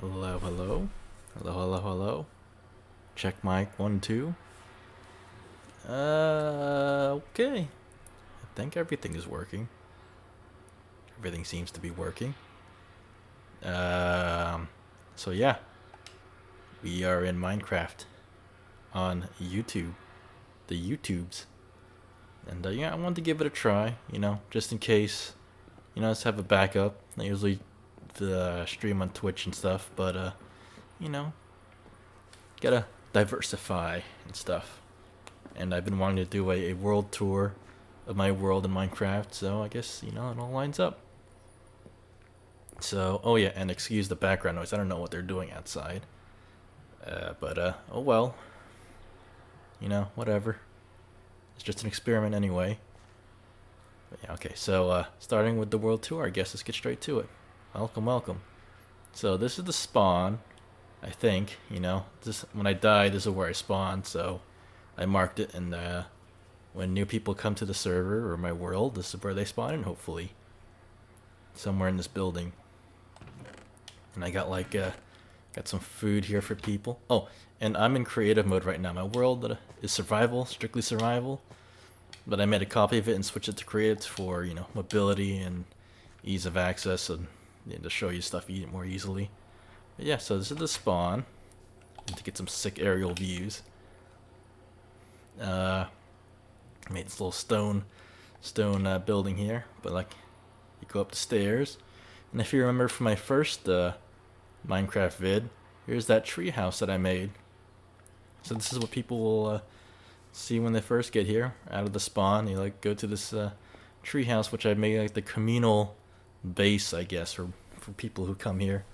Hello, hello. Hello, hello, hello. Check mic 1, 2. Okay. I think everything is working. Everything seems to be working. Um, so yeah, we are in Minecraft on YouTube, the YouTubes. And yeah, I wanted to give it a try, just in case, let's have a backup. I usually stream on Twitch and stuff, but you know, gotta diversify and stuff. And I've been wanting to do a world tour of my world in Minecraft, so I guess, it all lines up. So, oh yeah, and excuse the background noise. I don't know what they're doing outside. But oh well. Whatever. It's just an experiment anyway. But yeah, okay, so starting with the world tour, I guess let's get straight to it. Welcome, welcome. So this is the spawn, I think, This when I die, this is where I spawn, so I marked it, and when new people come to the server or my world, this is where they spawn in, hopefully. Somewhere in this building. And I got got some food here for people. Oh, and I'm in creative mode right now. My world is survival, strictly survival. But I made a copy of it and switched it to creative for, mobility and ease of access and to show you stuff more easily. But yeah, so this is the spawn. And to get some sick aerial views. I made this little stone building here, but you go up the stairs, and if you remember from my first Minecraft vid, here's that tree house that I made. So this is what people will see when they first get here out of the spawn. You go to this tree house, which I made the communal base, I guess, for people who come here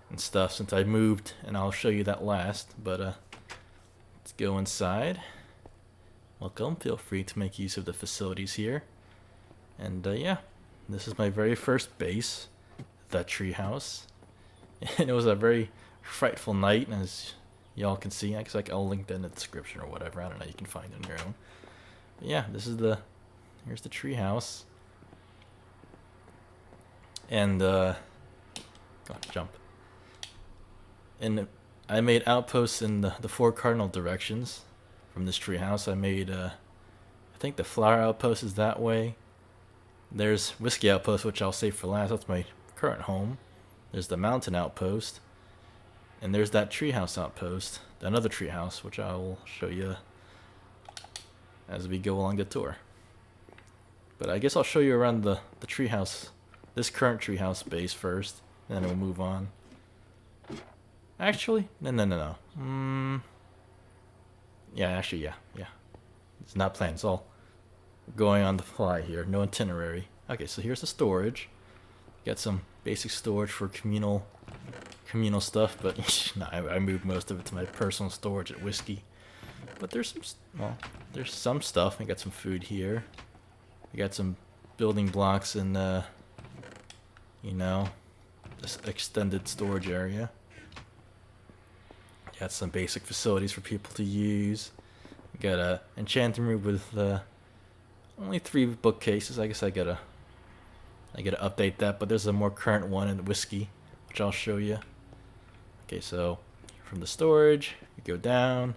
and stuff. Since I moved, and I'll show you that last. But let's go inside. Welcome. Feel free to make use of the facilities here. And yeah, this is my very first base, the treehouse. And it was a very frightful night, as y'all can see. I guess I'll link that in the description or whatever. I don't know. You can find it on your own. But yeah, here's the treehouse. And go on, jump. And I made outposts in the four cardinal directions. From this treehouse, I made, I think the flower outpost is that way. There's whiskey outpost, which I'll save for last. That's my current home. There's the mountain outpost, and there's that treehouse outpost, another treehouse, which I will show you as we go along the tour. But I guess I'll show you around the treehouse, this current treehouse base first, and then we'll move on. Actually, no. Yeah, actually, yeah. It's not planned. It's all going on the fly here. No itinerary. Okay, so here's the storage. Got some basic storage for communal stuff, but no, I moved most of it to my personal storage at Whiskey. But there's some stuff. I got some food here. I got some building blocks in this extended storage area. Got some basic facilities for people to use. Got a enchanting room with only 3 bookcases. I guess I gotta update that, but there's a more current one in Whiskey, which I'll show you. Okay, so from the storage, you go down.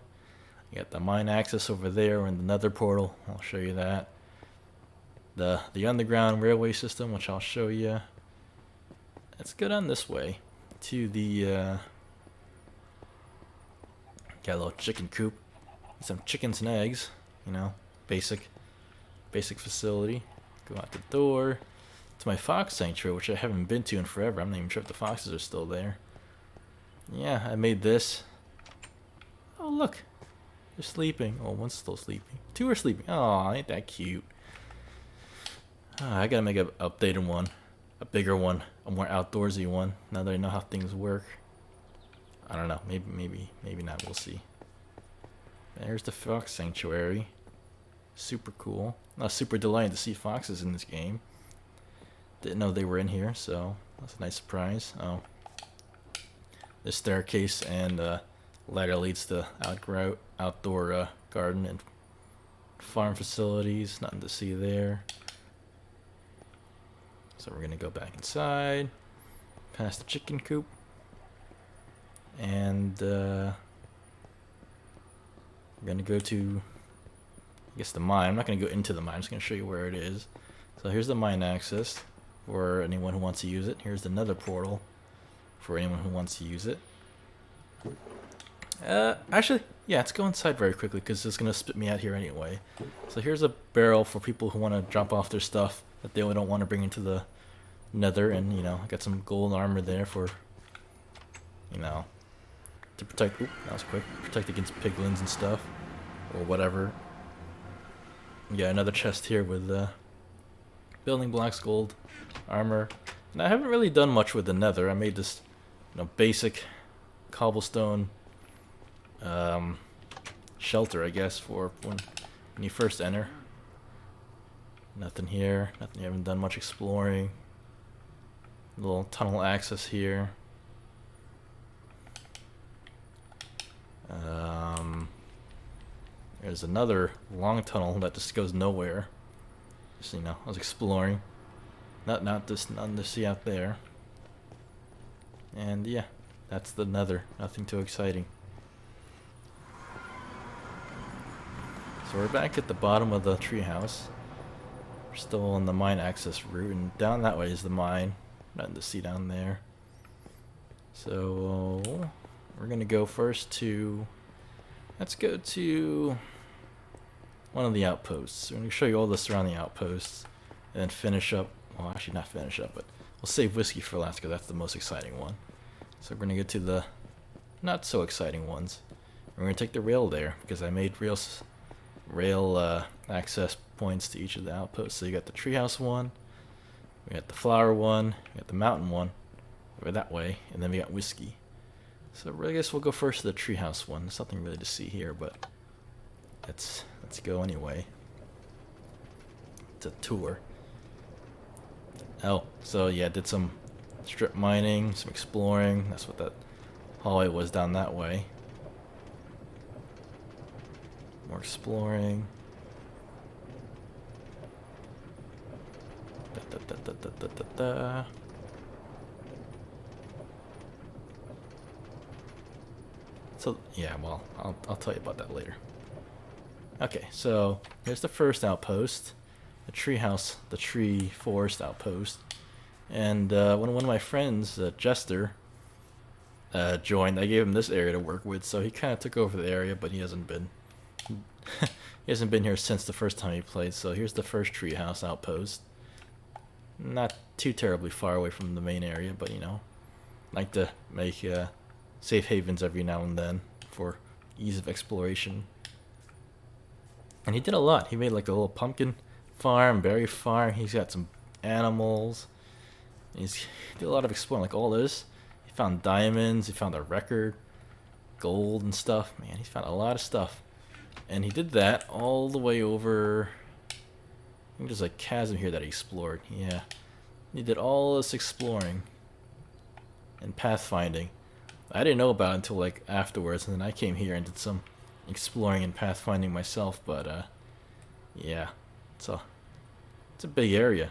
You got the mine access over there in the Nether portal. I'll show you that. The underground railway system, which I'll show you. Let's go down this way to the got a little chicken coop, some chickens and eggs, basic facility. Go out the door to my fox sanctuary, which I haven't been to in forever. I'm not even sure if the foxes are still there. Yeah, I made this. Oh look, they're sleeping. Oh, one's still sleeping. 2 are sleeping. Oh, ain't that cute. I gotta make an updated one, a bigger one, a more outdoorsy one. Now that I know how things work. I don't know. Maybe not. We'll see. There's the fox sanctuary. Super cool. Super delighted to see foxes in this game. Didn't know they were in here, so that's a nice surprise. Oh, this staircase and ladder leads to outdoor garden and farm facilities. Nothing to see there. So we're gonna go back inside, past the chicken coop. And we're gonna go to, I guess, the mine. I'm not gonna go into the mine. I'm just gonna show you where it is. So here's the mine access for anyone who wants to use it. Here's the nether portal for anyone who wants to use it. Actually, yeah, let's go inside very quickly because it's gonna spit me out here anyway. So here's a barrel for people who want to drop off their stuff that they don't want to bring into the nether, and you know, I got some gold armor there for, you know, to protect. Oop, that was quick. Protect against piglins and stuff, or whatever. Yeah, another chest here with building blocks, gold armor. And I haven't really done much with the nether. I made this, you know, basic cobblestone shelter, I guess, for when you first enter. Nothing here. Nothing. You haven't done much exploring. Little tunnel access here. There's another long tunnel that just goes nowhere. Just, you know, I was exploring. Nothing to see out there. And yeah, that's the nether. Nothing too exciting. So we're back at the bottom of the treehouse. We're still on the mine access route, and down that way is the mine. Nothing to see down there. So we're gonna go first to, let's go to one of the outposts. We're gonna show you all the surrounding outposts, and then finish up. Well, actually not finish up, but we'll save whiskey for last because that's the most exciting one. So we're gonna get to the not so exciting ones. We're gonna take the rail there because I made rail access points to each of the outposts. So you got the treehouse one, we got the flower one, we got the mountain one over that way, and then we got whiskey. So I guess we'll go first to the treehouse one. There's nothing really to see here, but let's go anyway. It's a tour. Oh, so yeah, did some strip mining, some exploring. That's what that hallway was down that way. More exploring. Da. So yeah, well, I'll tell you about that later. Okay, so here's the first outpost, the treehouse, the tree forest outpost, and when one of my friends, Jester, joined, I gave him this area to work with, so he kind of took over the area, but he hasn't been here since the first time he played. So here's the first treehouse outpost. Not too terribly far away from the main area, but you know, like to make safe havens every now and then for ease of exploration. And he did a lot. He made like a little pumpkin farm, berry farm. He's got some animals. He did a lot of exploring, like all this. He found diamonds. He found a record, gold and stuff. Man, he found a lot of stuff. And he did that all the way over. I think there's a chasm here that he explored. Yeah, he did all this exploring and pathfinding. I didn't know about it until like afterwards, and then I came here and did some exploring and pathfinding myself. But yeah, it's a big area.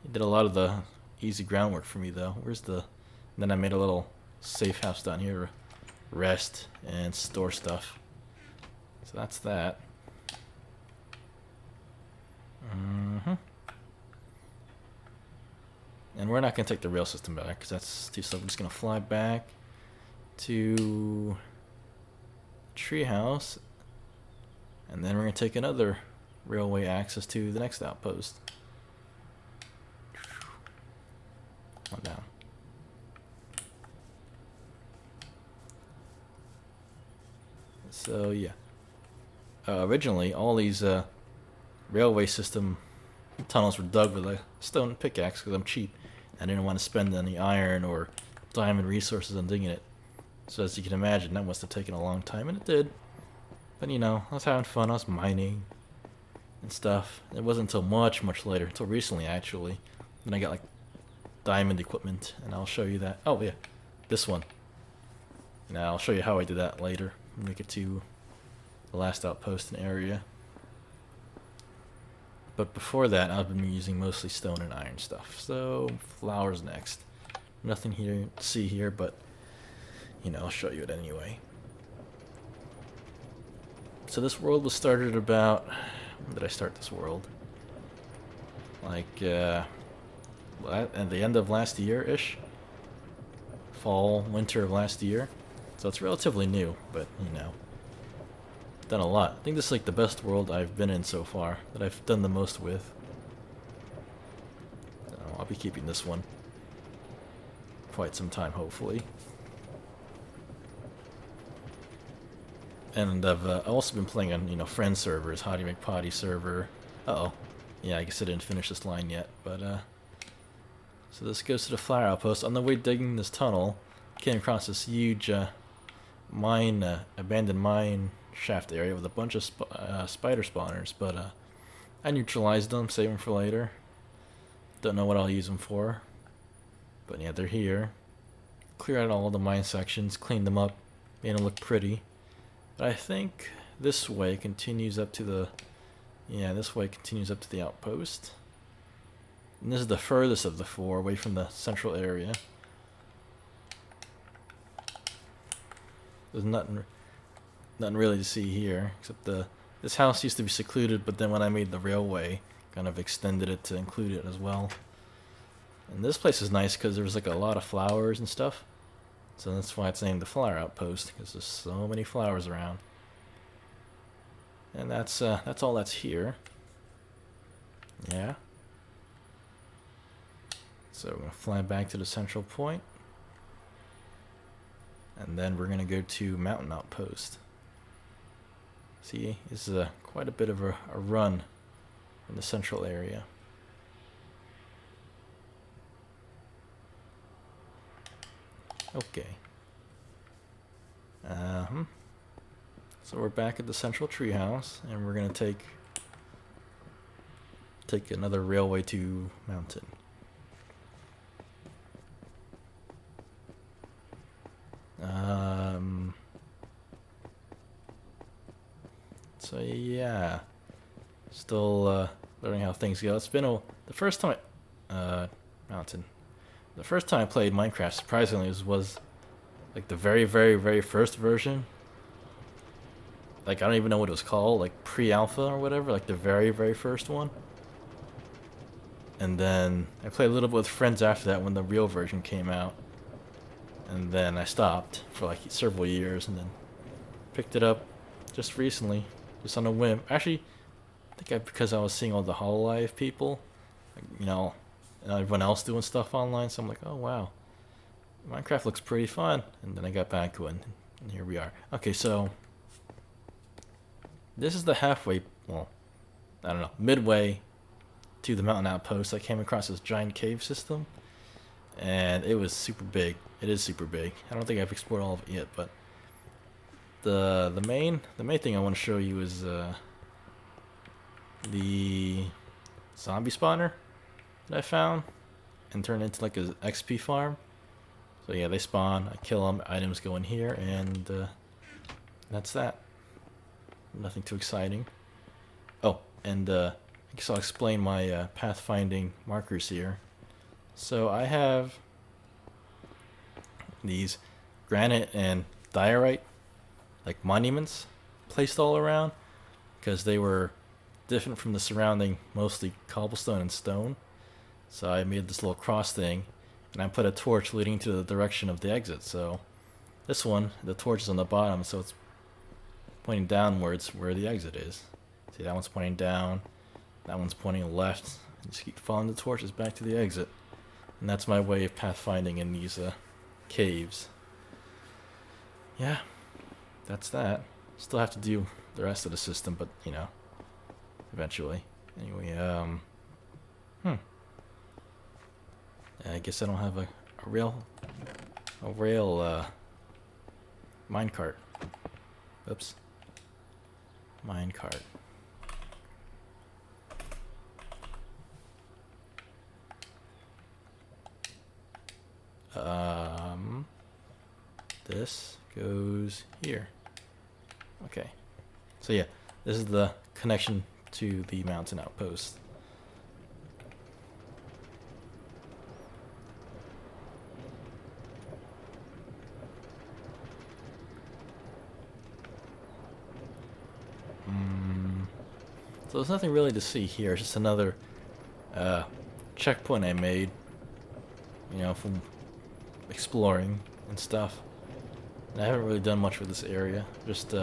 He did a lot of the easy groundwork for me though. Where's the? And then I made a little safe house down here, to rest and store stuff. So that's that. And we're not going to take the rail system back because that's too slow. We're just going to fly back to treehouse, and then we're going to take another railway access to the next outpost. One down. So yeah, originally all these railway system tunnels were dug with a stone pickaxe because I'm cheap. I didn't want to spend any iron or diamond resources on digging it. So as you can imagine, that must have taken a long time, and it did. But you know, I was having fun. I was mining and stuff. It wasn't until much later, until recently actually, then I got like diamond equipment, and I'll show you that. Oh yeah, this one. Now I'll show you how I did that later. Make it to the last outpost and area. But before that, I've been using mostly stone and iron stuff. So flowers next. Nothing here to see here, but you know, I'll show you it anyway. So this world was started about... When did I start this world? Like, at the end of last year-ish? Fall, winter of last year. So it's relatively new, but, you know, done a lot. I think this is like the best world I've been in so far, that I've done the most with. So I'll be keeping this one quite some time, hopefully. And I've also been playing on, you know, friend servers, Hottie McPotty server. Uh-oh. Yeah, I guess I didn't finish this line yet, but, so this goes to the flower outpost. On the way digging this tunnel, came across this huge, abandoned mine shaft area with a bunch of spider spawners, but, I neutralized them, save them for later. Don't know what I'll use them for. But yeah, they're here. Clear out all the mine sections, clean them up, made them look pretty. But I think this way continues up to the... Yeah, this way continues up to the outpost. And this is the furthest of the four, away from the central area. There's nothing really to see here, except this house used to be secluded, but then when I made the railway, kind of extended it to include it as well. And this place is nice because there's like a lot of flowers and stuff. So that's why it's named the Flower Outpost, because there's so many flowers around. And that's all that's here. Yeah. So we're going to fly back to the central point. And then we're going to go to Mountain Outpost. See, this is quite a bit of a run in the central area. Okay. So we're back at the central treehouse, and we're gonna take another railway to Mountain. So yeah, still learning how things go. It's been the first time Mountain. The first time I played Minecraft, surprisingly, was like the very, very, very first version. Like, I don't even know what it was called, like pre-alpha or whatever, like the very, very first one. And then I played a little bit with friends after that when the real version came out. And then I stopped for like several years and then picked it up just recently, just on a whim. Actually, I think because I was seeing all the Hololive people, like, you know, and everyone else doing stuff online, so I'm like, oh wow, Minecraft looks pretty fun. And then I got back to it, and here we are. Okay, so this is the halfway, well, I don't know, midway to the Mountain Outpost. I came across this giant cave system, and it was super big. It is super big. I don't think I've explored all of it yet, but the main thing I want to show you is the zombie spawner that I found and turned into like a XP farm. So yeah, they spawn, I kill them, items go in here, and that's that. Nothing too exciting. Oh, and I guess I'll explain my pathfinding markers here. So I have these granite and diorite like monuments placed all around because they were different from the surrounding mostly cobblestone and stone. So I made this little cross thing, and I put a torch leading to the direction of the exit. So this one, the torch is on the bottom, so it's pointing downwards where the exit is. See, that one's pointing down, that one's pointing left. And just keep following the torches back to the exit. And that's my way of pathfinding in these caves. Yeah, that's that. Still have to do the rest of the system, but, you know, eventually. Anyway, I guess I don't have a rail minecart. Oops. Minecart. This goes here. Okay. So yeah, this is the connection to the mountain outpost. So there's nothing really to see here. It's just another checkpoint I made, you know, from exploring and stuff. And I haven't really done much with this area. Just,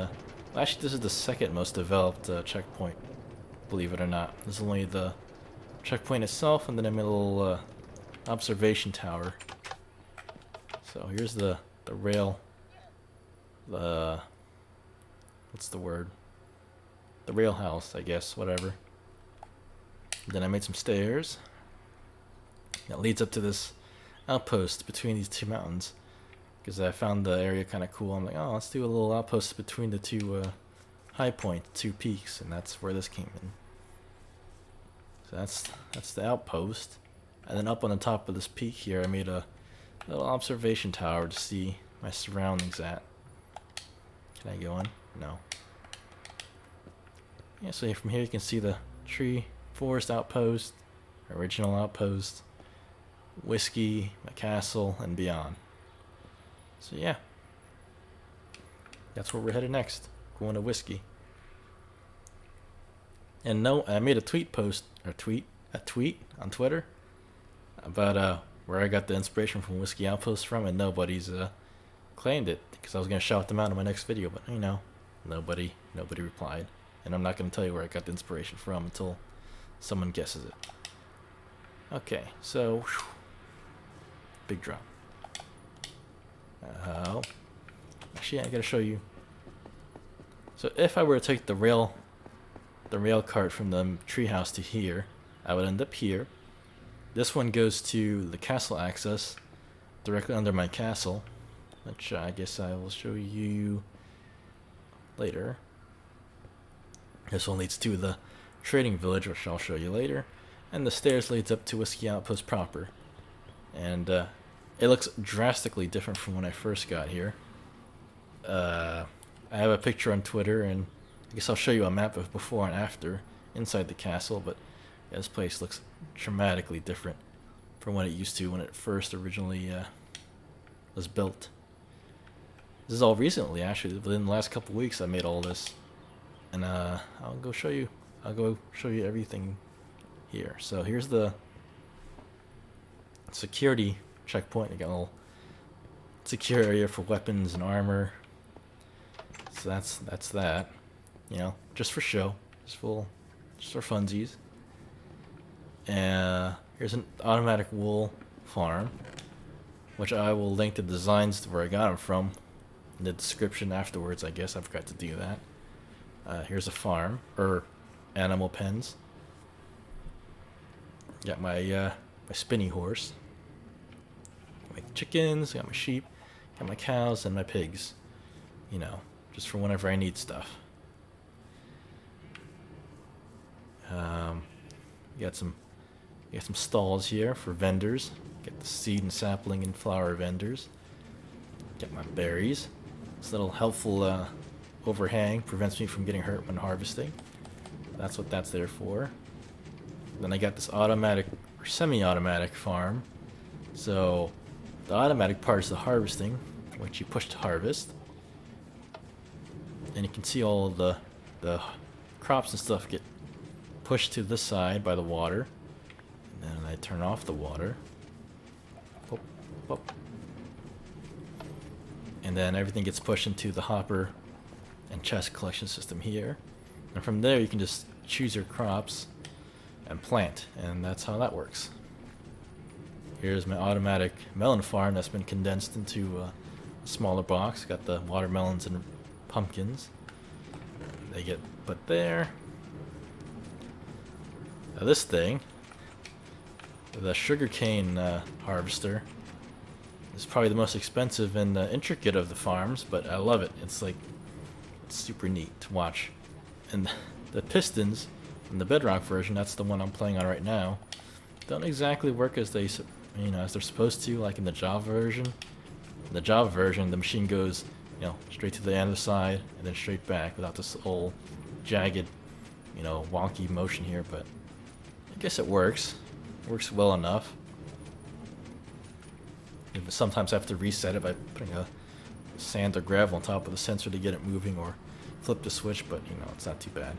actually, this is the second most developed checkpoint, believe it or not. This is only the checkpoint itself, and then I made a little observation tower. So here's the rail, what's the word? The rail house, I guess, whatever. Then I made some stairs that leads up to this outpost between these two mountains, because I found the area kind of cool. I'm like, oh, let's do a little outpost between the two high points, two peaks, and that's where this came in. So that's the outpost, and then up on the top of this peak here, I made a little observation tower to see my surroundings at. Can I go in? No. Yeah, so from here you can see the tree, forest outpost, original outpost, whiskey, my castle, and beyond. So yeah, that's where we're headed next. Going to whiskey. And no, I made a tweet on Twitter about where I got the inspiration from Whiskey Outpost from, and nobody's claimed it, because I was gonna shout them out in my next video, but you know, nobody replied, and I'm not gonna tell you where I got the inspiration from until someone guesses it. Okay, so whew, big drop. Actually, I gotta show you. So if I were to take the rail cart from the treehouse to here, I would end up here. This one goes to the castle access, directly under my castle, which I guess I will show you later. This one leads to the trading village, which I'll show you later, and the stairs leads up to Whiskey Outpost proper. And it looks drastically different from when I first got here. I have a picture on Twitter, and I guess I'll show you a map of before and after inside the castle, but yeah, this place looks dramatically different from what it used to when it first originally was built. This is all recently, actually. Within the last couple weeks I made all this, and I'll go show you everything here. So here's the security checkpoint. I got a little secure area for weapons and armor. So that's that. You know, just for show, just for funsies. Here's an automatic wool farm, which I will link the designs to where I got them from in the description afterwards. I guess I forgot to do that. Here's a farm, or animal pens. Got my spinny horse. Got my chickens, got my sheep, got my cows, and my pigs. You know, just for whenever I need stuff. You got some stalls here for vendors. Get the seed and sapling and flower vendors. Get my berries. This little helpful overhang prevents me from getting hurt when harvesting. That's what that's there for. Then I got this automatic or semi-automatic farm. So the automatic part is the harvesting, which you push to harvest. And you can see all of the crops and stuff get pushed to this side by the water. And then I turn off the water. Pop, pop. And then everything gets pushed into the hopper and chest collection system here. And from there you can just choose your crops and plant, and that's how that works. Here's my automatic melon farm that's been condensed into a smaller box. Got the watermelons and pumpkins. They get put there. Now this thing, the sugarcane harvester, is probably the most expensive and intricate of the farms, but I love it. It's super neat to watch. And the pistons in the Bedrock version, that's the one I'm playing on right now, don't exactly work as as they're supposed to, like in the Java version. In the Java version, the machine goes, straight to the other side and then straight back without this old jagged, wonky motion here. But I guess it works. It works well enough. Sometimes I have to reset it by putting a sand or gravel on top of the sensor to get it moving, or flip the switch, but it's not too bad.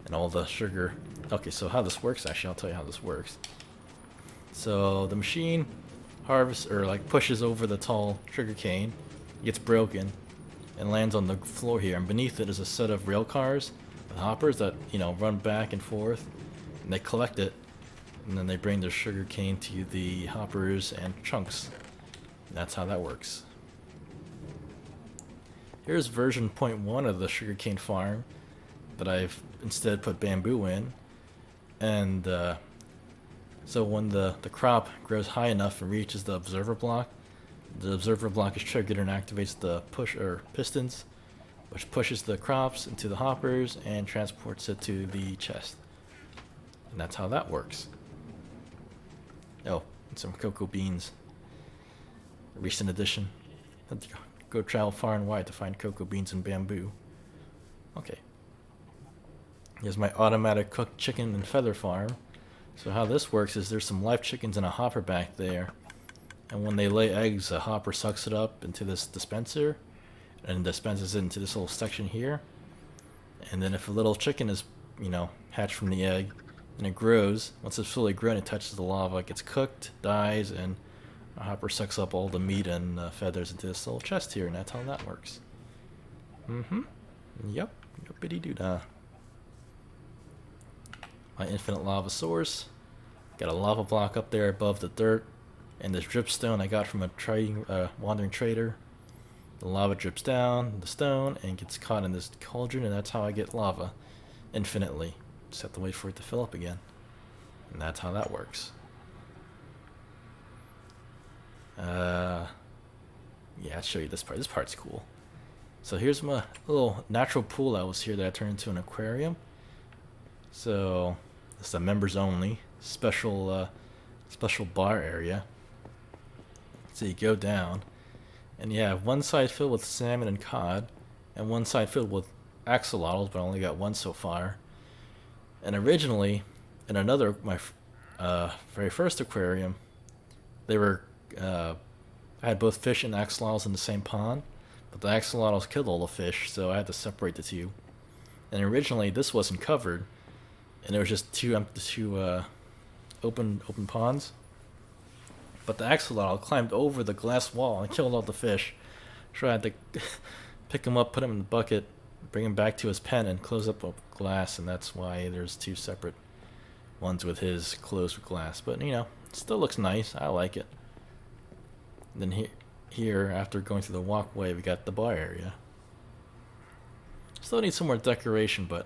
and all the sugar. Okay, so how this works, actually, I'll tell you how this works. So the machine harvests, or like pushes over the tall sugarcane, gets broken, and lands on the floor here. And beneath it is a set of rail cars with hoppers that, you know, run back and forth, and they collect it, and then they bring the sugarcane to the hoppers and chunks. And that's how that works. Here's version 0.1 of the sugarcane farm, but I've instead put bamboo in. And so when the crop grows high enough and reaches the observer block is triggered and activates the push or pistons, which pushes the crops into the hoppers and transports it to the chest. And that's how that works. Oh, and some cocoa beans. A recent addition. Had to go travel far and wide to find cocoa beans and bamboo. Okay. Here's my automatic cooked chicken and feather farm. So how this works is there's some live chickens in a hopper back there. And when they lay eggs, a hopper sucks it up into this dispenser and dispenses it into this little section here. And then if a little chicken is, you know, hatched from the egg, and it grows, once it's fully grown, it touches the lava, it gets cooked, dies, and a hopper sucks up all the meat and feathers into this little chest here, and that's how that works. Yep. Yippity-doo-dah. My infinite lava source. Got a lava block up there above the dirt, and this dripstone I got from a wandering trader. The lava drips down the stone and gets caught in this cauldron, and that's how I get lava infinitely. Just have to wait for it to fill up again, and that's how that works. Yeah, I'll show you this part. This part's cool. So here's my little natural pool that was here that I turned into an aquarium. So it's a members only special bar area. So you go down, and you have one side filled with salmon and cod, and one side filled with axolotls, but I only got one so far. And originally, in my very first aquarium, they were I had both fish and axolotls in the same pond, but the axolotls killed all the fish, so I had to separate the two. And originally, this wasn't covered, and there was just two open ponds. But the axolotl climbed over the glass wall and killed all the fish. So I had to pick him up, put him in the bucket, bring him back to his pen, and close up with glass. And that's why there's two separate ones with his closed with glass. But, you know, it still looks nice. I like it. And then here, after going through the walkway, we got the bar area. Still need some more decoration, but,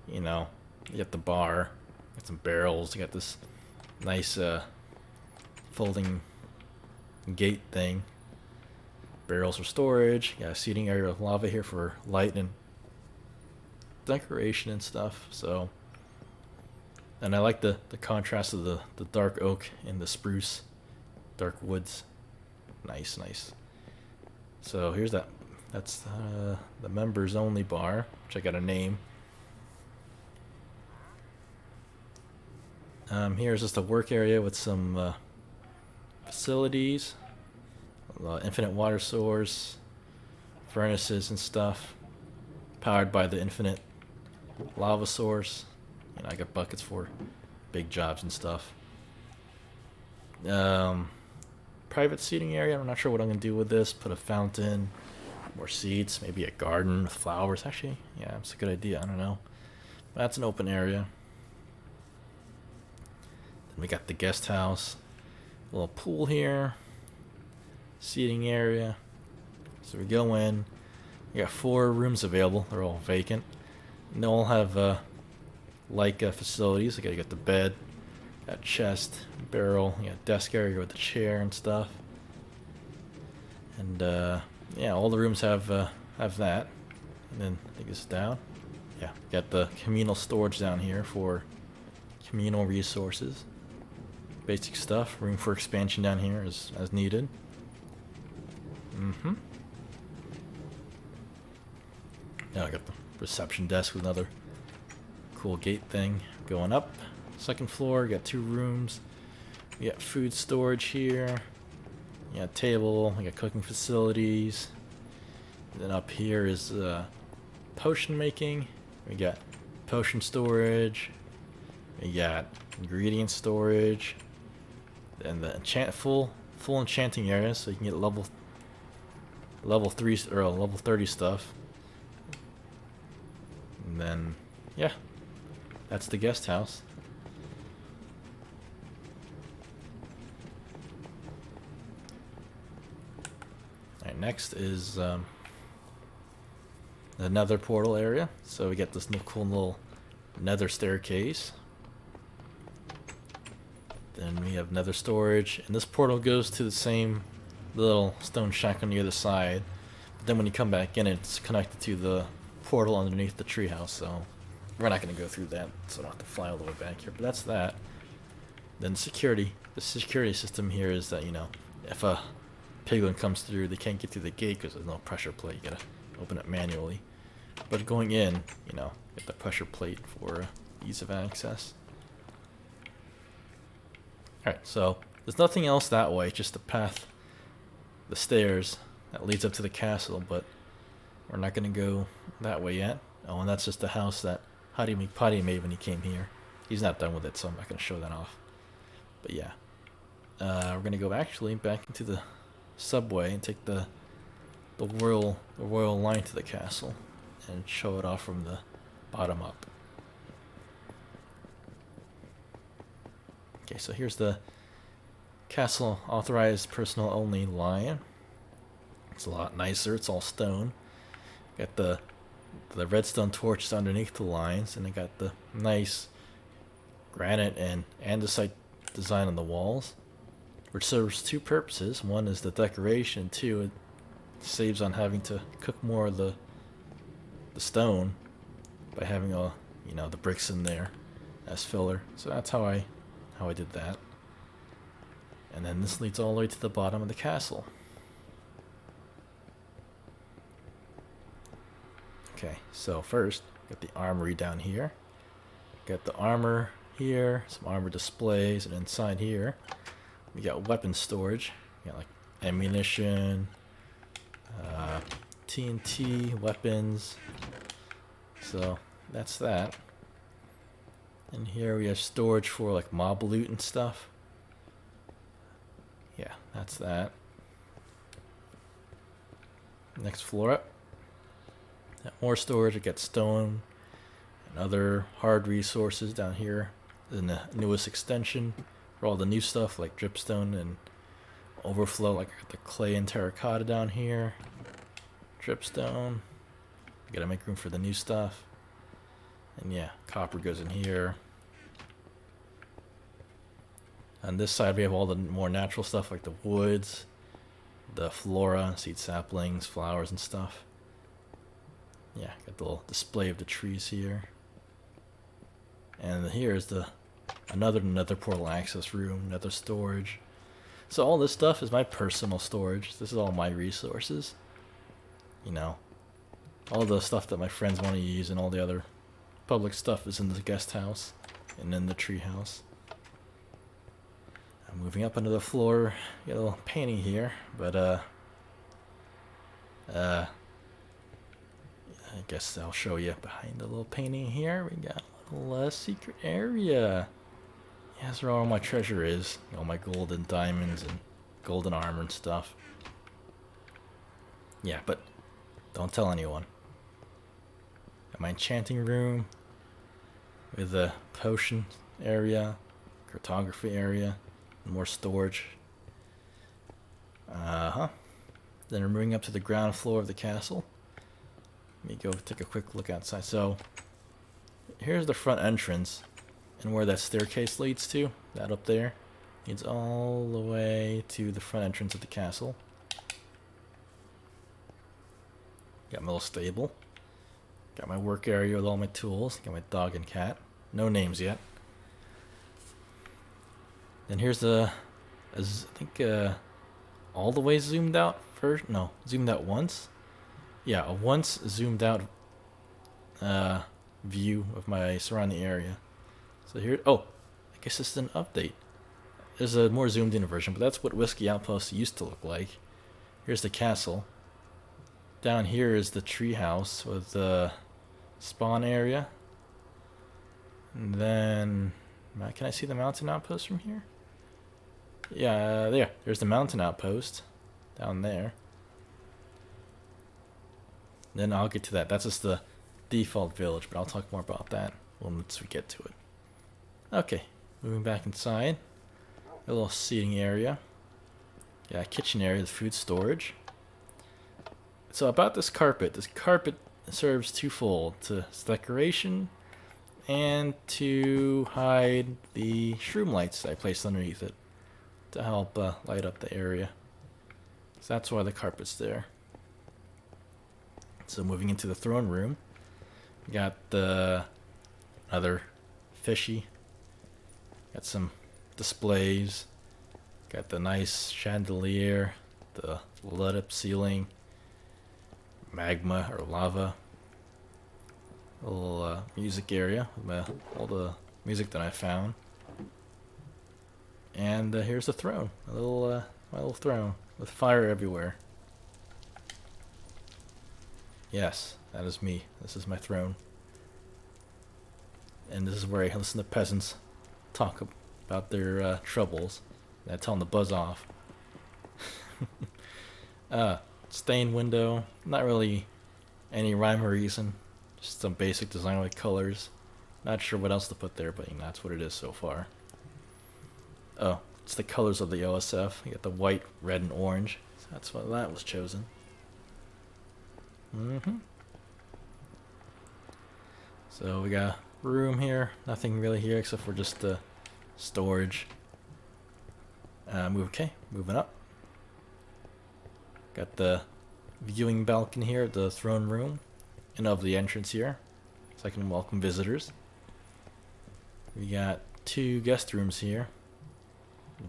you know, you got the bar, got some barrels, you got this nice folding gate thing. Barrels for storage. Got a seating area with lava here for light and decoration and stuff. So, and I like the contrast of the dark oak and the spruce, dark woods. Nice. So here's that's the members only bar, which I got a name. Here's just a work area with some facilities, infinite water source, furnaces and stuff, powered by the infinite lava source. You know, I got buckets for big jobs and stuff. Private seating area. I'm not sure what I'm gonna do with this. Put a fountain, more seats, maybe a garden with flowers. Actually, yeah, it's a good idea. I don't know. But that's an open area. Then we got the guest house, a little pool here, seating area. So we go in. We got 4 rooms available. They're all vacant. And they all have facilities. You got the bed, got chest, barrel, you got desk area with the chair and stuff. And yeah, all the rooms have that. And then I think it's down. Yeah, got the communal storage down here for communal resources. Basic stuff. Room for expansion down here as needed. Now I got the reception desk with another cool gate thing going up. Second floor, got 2 rooms. We got food storage here. You got a table, we got cooking facilities. And then up here is potion making. We got potion storage. You got ingredient storage. And the full enchanting area, so you can get level 3 or level 30 stuff. And then, yeah, that's the guest house. Alright, next is the nether portal area. So we get this cool little nether staircase. Then we have nether storage, and this portal goes to the same little stone shack on the other side. But then when you come back in, it's connected to the portal underneath the treehouse, so we're not going to go through that, so I don't have to fly all the way back here. But that's that. Then security. The security system here is that, you know, if a piglin comes through, they can't get through the gate because there's no pressure plate. You gotta open it manually. But going in, you know, get the pressure plate for ease of access. Alright, so there's nothing else that way, just the path, the stairs that leads up to the castle, but we're not going to go that way yet. Oh, and that's just the house that Hottie McPotty made when he came here. He's not done with it, so I'm not going to show that off. But yeah, we're going to go actually back into the subway and take the royal line to the castle and show it off from the bottom up. Okay, so here's the castle authorized personnel only line. It's a lot nicer. It's all stone. Got the redstone torches underneath the lines, and I got the nice granite and andesite design on the walls, which serves two purposes. One is the decoration. Two, it saves on having to cook more of the stone by having all, you know, the bricks in there as filler. So that's how I did that. And then this leads all the way to the bottom of the castle. Okay, so first, got the armory down here. Got the armor here, some armor displays, and inside here, we got weapon storage. We got like ammunition, TNT, weapons. So that's that. And here we have storage for like mob loot and stuff. Yeah, that's that. Next floor up. Got more storage. We got stone and other hard resources down here in the newest extension for all the new stuff like dripstone and overflow, like the clay and terracotta down here. Dripstone. Gotta make room for the new stuff. And yeah, copper goes in here. On this side we have all the more natural stuff like the woods, the flora, seed saplings, flowers and stuff. Yeah, got the little display of the trees here. And here is another nether portal access room, nether storage. So all this stuff is my personal storage. This is all my resources. You know, all the stuff that my friends want to use and all the other public stuff is in the guest house and in the tree house. I'm moving up onto the floor. Got a little painting here, but I guess I'll show you behind the little painting here. We got a little secret area. Yeah, that's where all my treasure is. All my gold and diamonds and golden armor and stuff. Yeah, but don't tell anyone. Got my enchanting room with a potion area, cartography area, and more storage. Then we're moving up to the ground floor of the castle. Let me go take a quick look outside. So here's the front entrance, and where that staircase leads to, that up there, leads all the way to the front entrance of the castle. Got my little stable. Got my work area with all my tools. Got my dog and cat. No names yet. Then here's I think all the way zoomed out first. No, zoomed out once. Yeah, a once zoomed out view of my surrounding area. So here, oh, I guess this is an update. There's a more zoomed in version, but that's what Whiskey Outpost used to look like. Here's the castle. Down here is the treehouse with the spawn area. And then, can I see the mountain outpost from here? Yeah, there's the mountain outpost down there. Then I'll get to that. That's just the default village, but I'll talk more about that once we get to it. Okay, moving back inside. A little seating area. Yeah, kitchen area, the food storage. So about this carpet serves twofold: to decoration and to hide the shroom lights I placed underneath it to help light up the area. So that's why the carpet's there. So moving into the throne room, we got the other fishy. Got some displays. Got the nice chandelier, the lit up ceiling, magma or lava. A little music area with all the music that I found. And here's the throne, my little throne with fire everywhere. Yes, that is me. This is my throne. And this is where I listen to peasants talk about their troubles. And I tell them to buzz off. Stained window. Not really any rhyme or reason. Just some basic design with colors. Not sure what else to put there, but you know, that's what it is so far. Oh, it's the colors of the OSF. You got the white, red, and orange. So that's why that was chosen. So we got a room here. Nothing really here except for just the storage. Moving up. Got the viewing balcony here at the throne room and of the entrance here, so I can welcome visitors. We got 2 guest rooms here.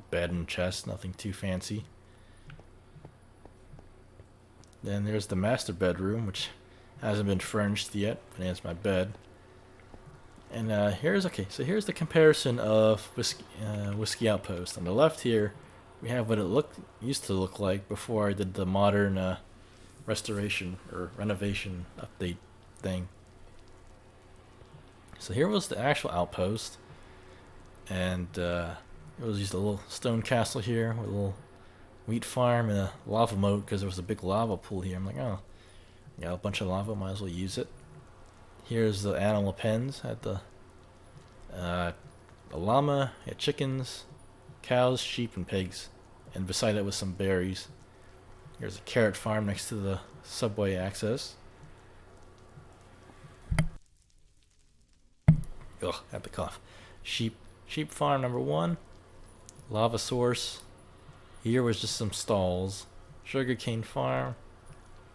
Bed and chest, nothing too fancy. Then there's the master bedroom, which hasn't been furnished yet, but it's my bed. And here's the comparison of Whiskey Outpost. On the left here, we have what it used to look like before I did the modern restoration or renovation update thing. So here was the actual outpost, and it was just a little stone castle here with a little wheat farm and a lava moat because there was a big lava pool here. I'm like, oh, got a bunch of lava, might as well use it. Here's the animal pens. Had the a llama, had chickens, cows, sheep, and pigs, and beside it was some berries. Here's a carrot farm next to the subway access. Ugh, had the cough. Sheep farm number 1. Lava source. Here was just some stalls. Sugarcane farm.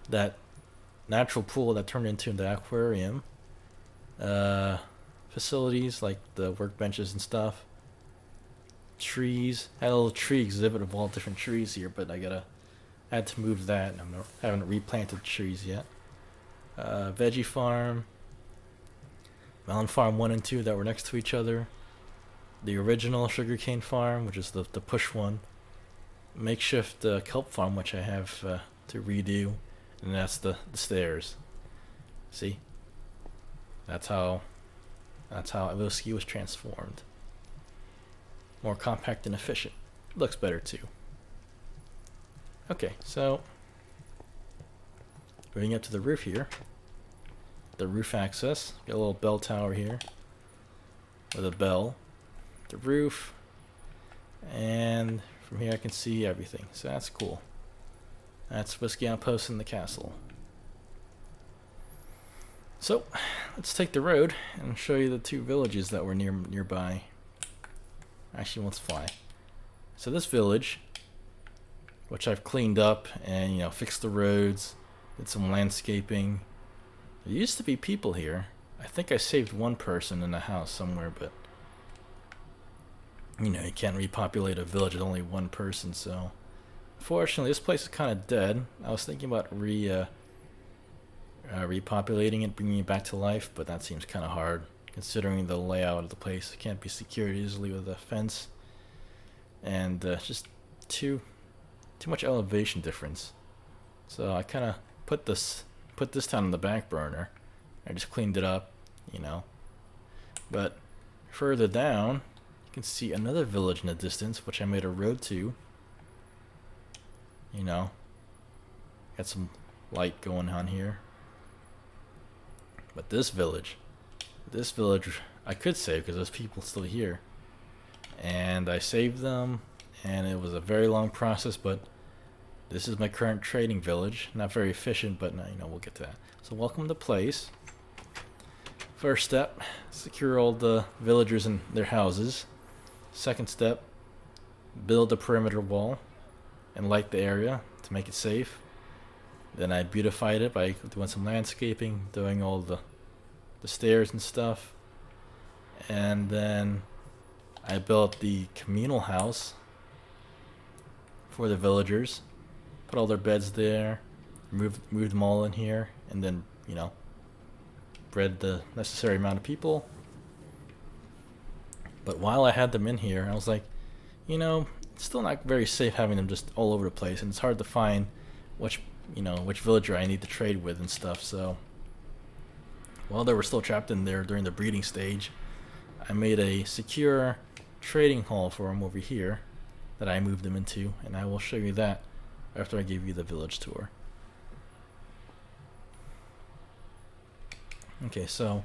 That natural pool that turned into the aquarium. Facilities like the workbenches and stuff. Trees. Had a little tree exhibit of all different trees here, but I had to move that. I haven't replanted trees yet. Veggie farm. Melon farm 1 and 2 that were next to each other. The original sugarcane farm, which is the push one. Makeshift kelp farm, which I have to redo, and that's the stairs. See, that's how Whiskey was transformed. More compact and efficient. Looks better too. Okay, so going up to the roof here. The roof access. Got a little bell tower here with a bell. The roof, and from here I can see everything, so that's cool. That's Whiskey Outpost in the castle. So let's take the road and show you the 2 villages that were nearby. Actually, let's fly. So this village, which I've cleaned up and fixed the roads, did some landscaping. There used to be people here. I think I saved 1 person in a house somewhere, but you can't repopulate a village with only 1 person, so unfortunately this place is kind of dead. I was thinking about repopulating it, bringing it back to life, but that seems kind of hard considering the layout of the place. It can't be secured easily with a fence, and just too much elevation difference. So I kind of put this town on the back burner. I just cleaned it up, but further down, you can see another village in the distance, which I made a road to. You know, got some light going on here. But this village, I could save because there's people still here. And I saved them, and it was a very long process, but this is my current trading village. Not very efficient, but you know, we'll get to that. So welcome to place. First step, secure all the villagers in their houses. Second step, build a perimeter wall and light the area to make it safe. Then I beautified it by doing some landscaping, doing all the stairs and stuff. And then I built the communal house for the villagers. Put all their beds there, moved them all in here, and then, you know, bred the necessary amount of people. But while I had them in here, I was like, you know, it's still not very safe having them just all over the place, and it's hard to find which villager I need to trade with and stuff. So while they were still trapped in there during the breeding stage, I made a secure trading hall for them over here that I moved them into, and I will show you that after I give you the village tour. Okay, so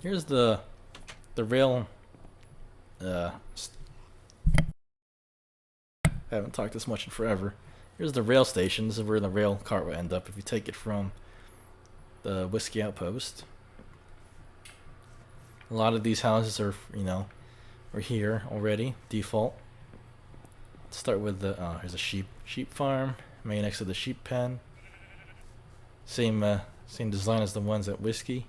here's the rail. I haven't talked this much in forever. Here's the rail station. This is where the rail cart will end up if you take it from the Whiskey Outpost. A lot of these houses are, you know, are here already, default. Let's start with the, here's a sheep farm, made next to the sheep pen. Same design as the ones at Whiskey.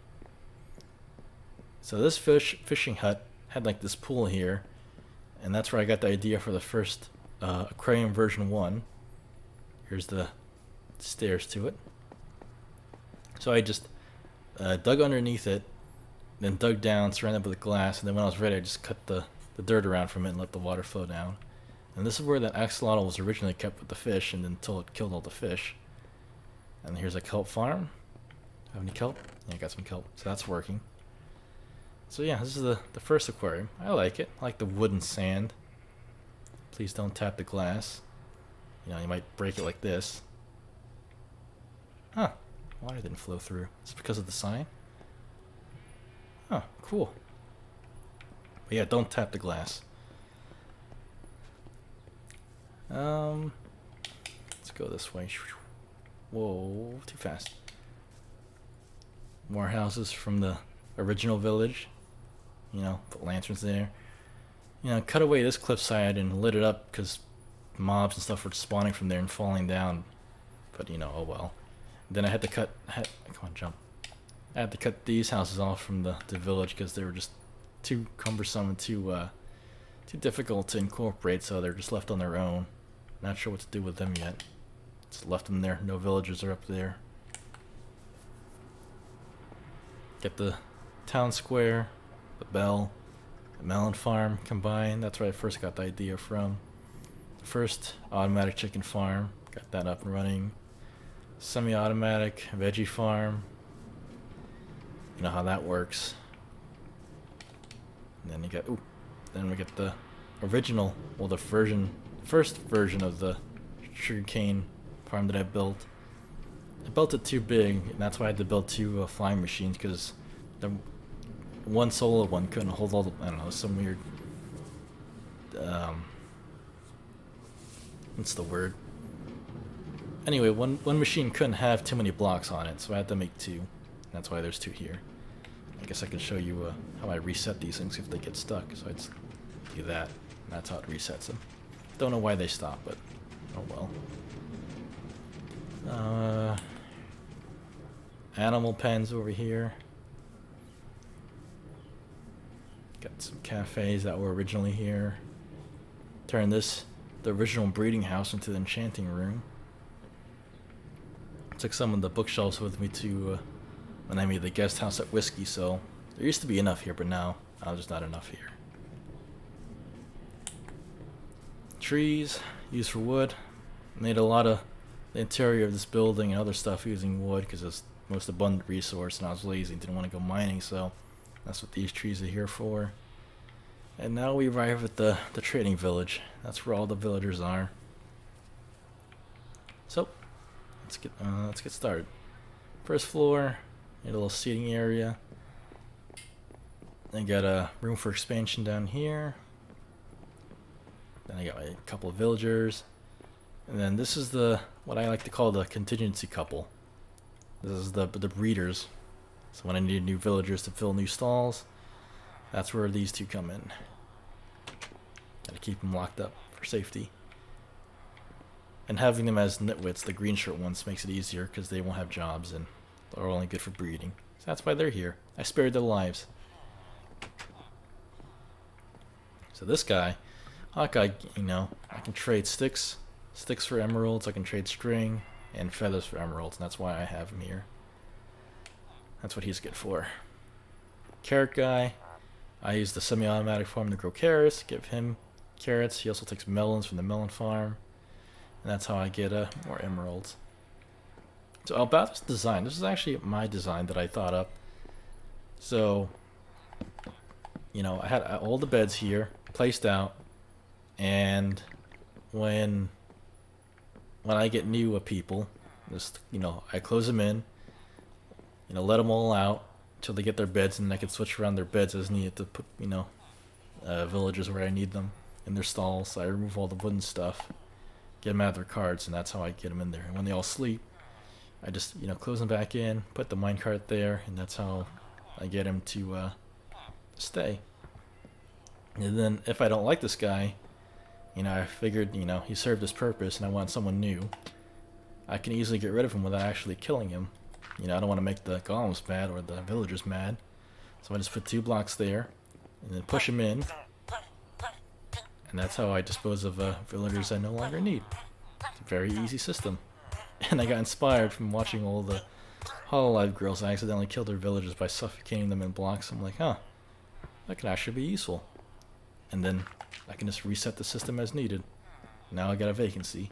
So this fishing hut had like this pool here, and that's where I got the idea for the first aquarium version 1. Here's the stairs to it. So I just dug underneath it, then dug down, surrounded it with glass, and then when I was ready I just cut the dirt around from it and let the water flow down. And this is where that axolotl was originally kept with the fish, and until it killed all the fish. And here's a kelp farm. Have any kelp? Yeah, I got some kelp, so that's working. So yeah, this is the first aquarium. I like it. I like the wood and sand. Please don't tap the glass. You know, you might break it like this. Huh. Water didn't flow through. Is it because of the sign? Huh, cool. But yeah, don't tap the glass. Let's go this way. Whoa, too fast. More houses from the original village. You know, put lanterns there. You know, cut away this cliffside and lit it up because mobs and stuff were spawning from there and falling down. But you know, oh well. Then I had to cut. Come on, jump. I had to cut these houses off from the village because they were just too cumbersome and too difficult to incorporate. So they're just left on their own. Not sure what to do with them yet. Just left them there. No villagers are up there. Get the town square, the bell, the melon farm combined. That's where I first got the idea from. First automatic chicken farm. Got that up and running. Semi-automatic veggie farm. You know how that works. And then you get, then we get the original, well, the first version of the sugarcane farm that I built. I built it too big, and that's why I had to build 2 flying machines, because the one solo one couldn't hold all the, I don't know, some weird, what's the word? Anyway, one machine couldn't have too many blocks on it, so I had to make 2. That's why there's 2 here. I guess I can show you how I reset these things if they get stuck. So I just do that, and that's how it resets them. Don't know why they stop, but oh well. Animal pens over here. Got some cafes that were originally here. Turned the original breeding house into the enchanting room. Took some of the bookshelves with me to when I made the guest house at Whiskey, so there used to be enough here, but now there's not enough here. Trees used for wood. Made a lot of the interior of this building and other stuff using wood because it's the most abundant resource, and I was lazy and didn't want to go mining, so That's what these trees are here for. And now we arrive at the trading village. That's where all the villagers are. So, let's get started. First floor, a little seating area. Then got a room for expansion down here. Then I got a couple of villagers. And then this is what I like to call the contingency couple. This is the breeders. So when I need new villagers to fill new stalls, that's where these two come in. Gotta keep them locked up for safety. And having them as nitwits, the green shirt ones, makes it easier because they won't have jobs and they're only good for breeding. So that's why they're here. I spared their lives. So this guy, I can trade sticks for emeralds, I can trade string, and feathers for emeralds, and that's why I have him here. That's what he's good for. Carrot guy, I use the semi-automatic farm to grow carrots, give him carrots. He also takes melons from the melon farm, and that's how I get more emeralds. So about this design, this is actually my design that I thought up. So, I had all the beds here placed out, and when I get new people, just I close them in, let them all out till they get their beds, and then I can switch around their beds as needed to put villagers where I need them in their stalls. So I remove all the wooden stuff, get them out of their carts, and that's how I get them in there. And when they all sleep, I just close them back in, put the minecart there, and that's how I get them to stay. And then if I don't like this guy, I figured he served his purpose and I want someone new, I can easily get rid of him without actually killing him. I don't want to make the golems mad or the villagers mad, so I just put 2 blocks there and then push him in, and that's how I dispose of villagers I no longer need. It's a very easy system. And I got inspired from watching all the Hololive girls. I accidentally killed their villagers by suffocating them in blocks. I'm like, that could actually be useful. And then I can just reset the system as needed. Now I got a vacancy.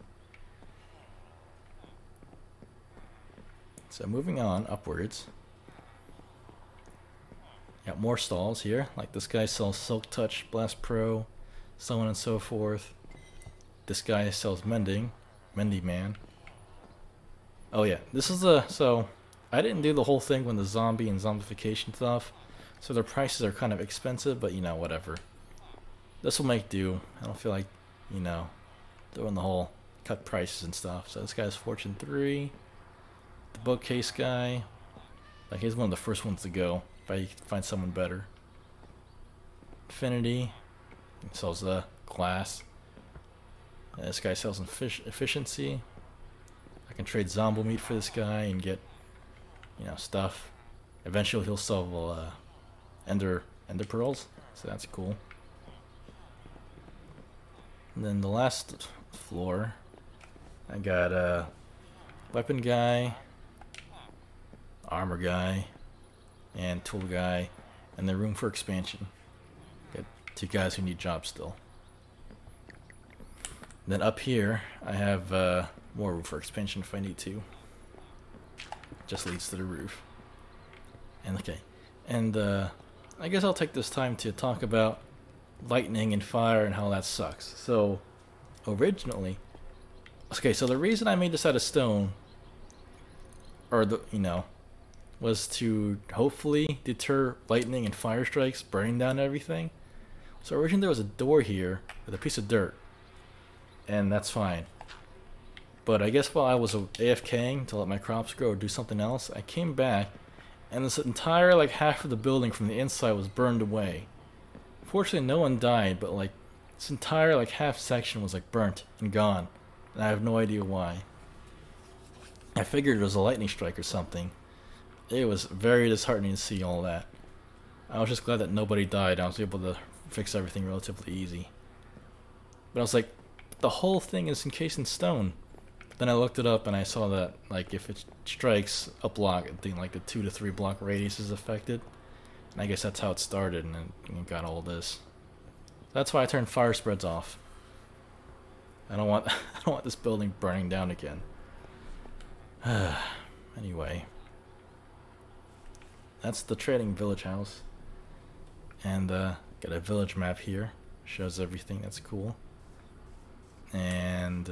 So moving on upwards. Got more stalls here. Like this guy sells Silk Touch, Blast Pro, so on and so forth. This guy sells Mendy Man. Oh yeah, this is so I didn't do the whole thing when the zombie and zombification stuff, so their prices are kind of expensive, but whatever. This will make do. I don't feel like, doing the whole cut prices and stuff. So this guy's Fortune 3. The bookcase guy, he's one of the first ones to go if I find someone better. Infinity, he sells glass. This guy sells efficiency. I can trade zombie meat for this guy and get, stuff. Eventually he'll sell ender pearls, so that's cool. And then the last floor, I got a weapon guy, armor guy, and tool guy, and the room for expansion. Got 2 guys who need jobs still. Then up here, I have more room for expansion if I need to. Just leads to the roof. And I guess I'll take this time to talk about lightning and fire and how that sucks. So, originally, so the reason I made this out of stone, was to hopefully deter lightning and fire strikes, burning down everything. So originally there was a door here with a piece of dirt, and that's fine. But I guess while I was AFKing to let my crops grow or do something else, I came back, and this entire half of the building from the inside was burned away. Fortunately, no one died, but this entire half section was burnt and gone, and I have no idea why. I figured it was a lightning strike or something. It was very disheartening to see all that. I was just glad that nobody died. I was able to fix everything relatively easy. But I was like, the whole thing is encased in stone. Then I looked it up and I saw that if it strikes a block, I think the 2 to 3 block radius is affected. And I guess that's how it started, and it got all this. That's why I turned fire spreads off. I don't want this building burning down again. Anyway, that's the trading village house. And got a village map here. Shows everything. That's cool. And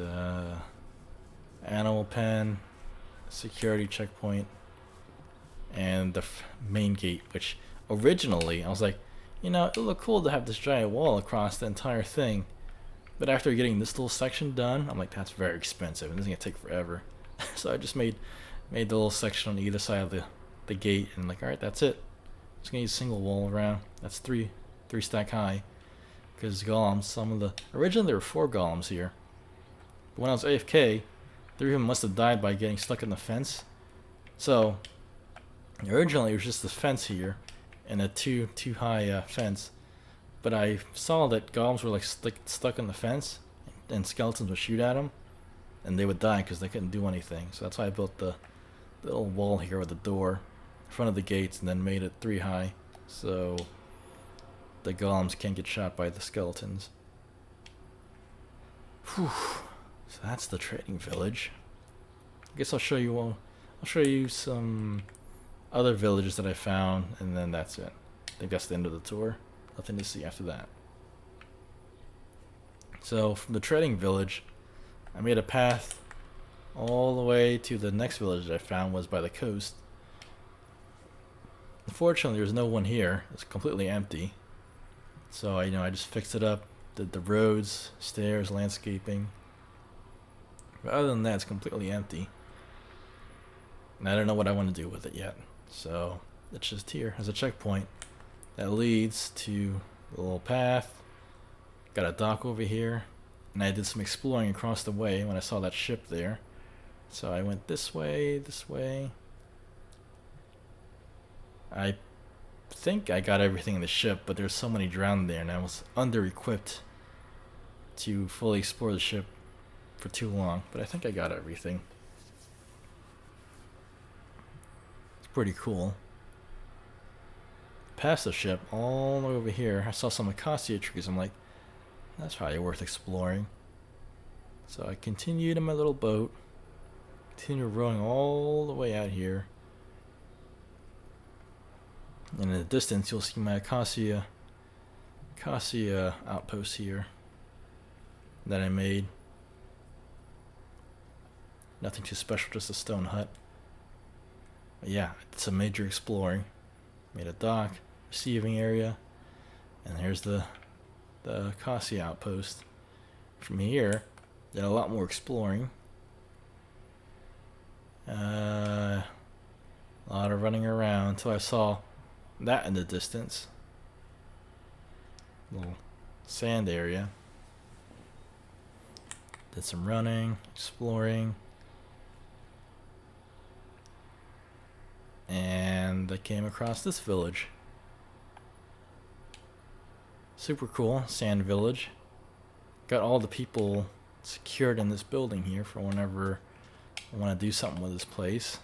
animal pen, security checkpoint, and the main gate, which originally I was like, you know, it would look cool to have this giant wall across the entire thing. But after getting this little section done, I'm like, that's very expensive and this is gonna take forever. So I just made the little section on either side of the gate, and I'm like, alright, that's it. Just gonna use a single wall around. That's three stack high. Because golems, originally there were 4 golems here. But when I was AFK, 3 of them must have died by getting stuck in the fence. So originally it was just the fence here and a too high fence. But I saw that golems were like stuck in the fence, and skeletons would shoot at them, and they would die because they couldn't do anything. So that's why I built the little wall here with the door in front of the gates, and then made it 3 high, so the golems can't get shot by the skeletons. Whew. So that's the trading village. I guess I'll show you some other villages that I found, and then that's it. I think that's the end of the tour. Nothing to see after that. So from the trading village, I made a path all the way to the next village that I found was by the coast. Unfortunately, there's no one here. It's completely empty. So I just fixed it up, did the roads, stairs, landscaping. But other than that, it's completely empty. And I don't know what I want to do with it yet. So it's just here as a checkpoint that leads to the little path. Got a dock over here. And I did some exploring across the way when I saw that ship there. So I went this way, this way. I think I got everything in the ship, but there's so many drowned there, and I was under-equipped to fully explore the ship for too long. But I think I got everything. It's pretty cool. Past the ship, all the way over here, I saw some acacia trees. I'm like, that's probably worth exploring. So I continued in my little boat, continued rowing all the way out here. And in the distance, you'll see my acacia outpost here that I made. Nothing too special, just a stone hut. But yeah, it's a major exploring. Made a dock, receiving area, and here's the acacia outpost. From here, did a lot more exploring. A lot of running around until I saw that in the distance. Little sand area. Did some running, exploring. And I came across this village. Super cool, sand village. Got all the people secured in this building here for whenever I want to do something with this place.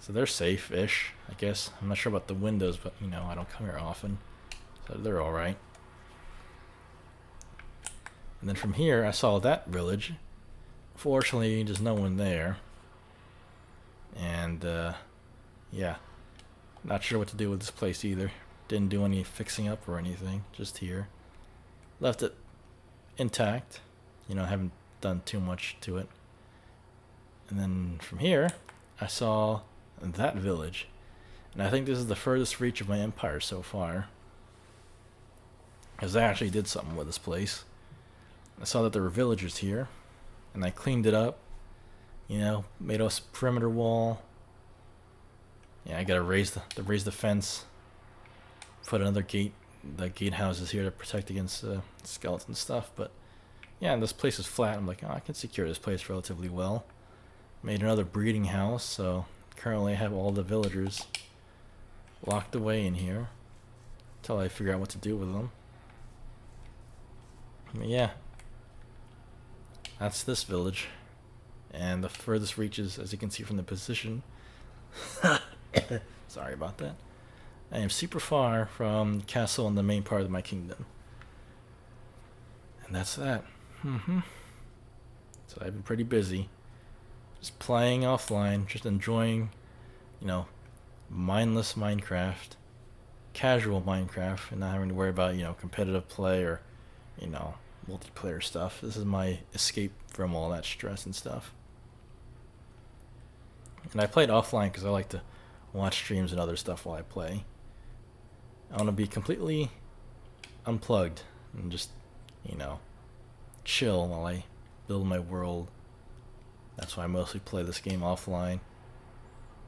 So they're safe-ish, I guess. I'm not sure about the windows, but I don't come here often. So they're alright. And then from here, I saw that village. Fortunately, there's no one there. And, yeah. Not sure what to do with this place either. Didn't do any fixing up or anything. Just here. Left it intact. Haven't done too much to it. And then from here, I saw that village. And I think this is the furthest reach of my empire so far. Because I actually did something with this place. I saw that there were villagers here. And I cleaned it up. Made us a perimeter wall. Yeah, I gotta raise the fence. Put another gate, the gatehouses here to protect against skeleton stuff. But yeah, and this place is flat. I'm like, I can secure this place relatively well. Made another breeding house, so currently I have all the villagers locked away in here until I figure out what to do with them. But yeah, that's this village. And the furthest reaches, as you can see from the position. Sorry about that. I am super far from the castle in the main part of my kingdom. And that's that. So I've been pretty busy. Just playing offline, just enjoying, mindless Minecraft. casual Minecraft and not having to worry about, you know, competitive play or, you know, multiplayer stuff. This is my escape from all that stress and stuff. And I played offline because I like to watch streams and other stuff while I play. I want to be completely unplugged and just, you know, chill while I build my world. That's why I mostly play this game offline.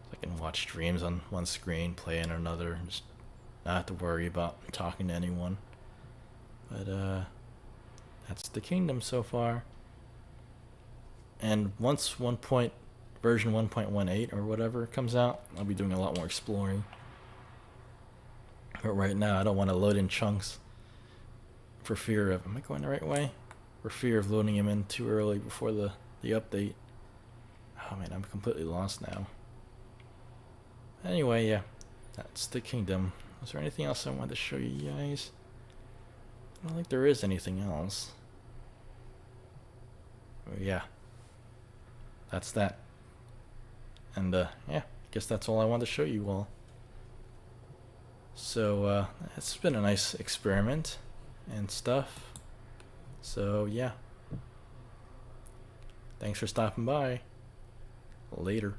So I can watch streams on one screen, play on another, and just not have to worry about talking to anyone. But that's the kingdom so far. And once version 1.18 or whatever comes out, I'll be doing a lot more exploring. But right now, I don't want to load in chunks for fear of, am I going the right way? For fear of loading them in too early before the update. Oh man, I'm completely lost now. Anyway, yeah, that's the kingdom. Was there anything else I wanted to show you guys? I don't think there is anything else. Oh, yeah, that's that. And yeah, I guess that's all I wanted to show you all. So it's been a nice experiment and stuff. So yeah, thanks for stopping by. Later.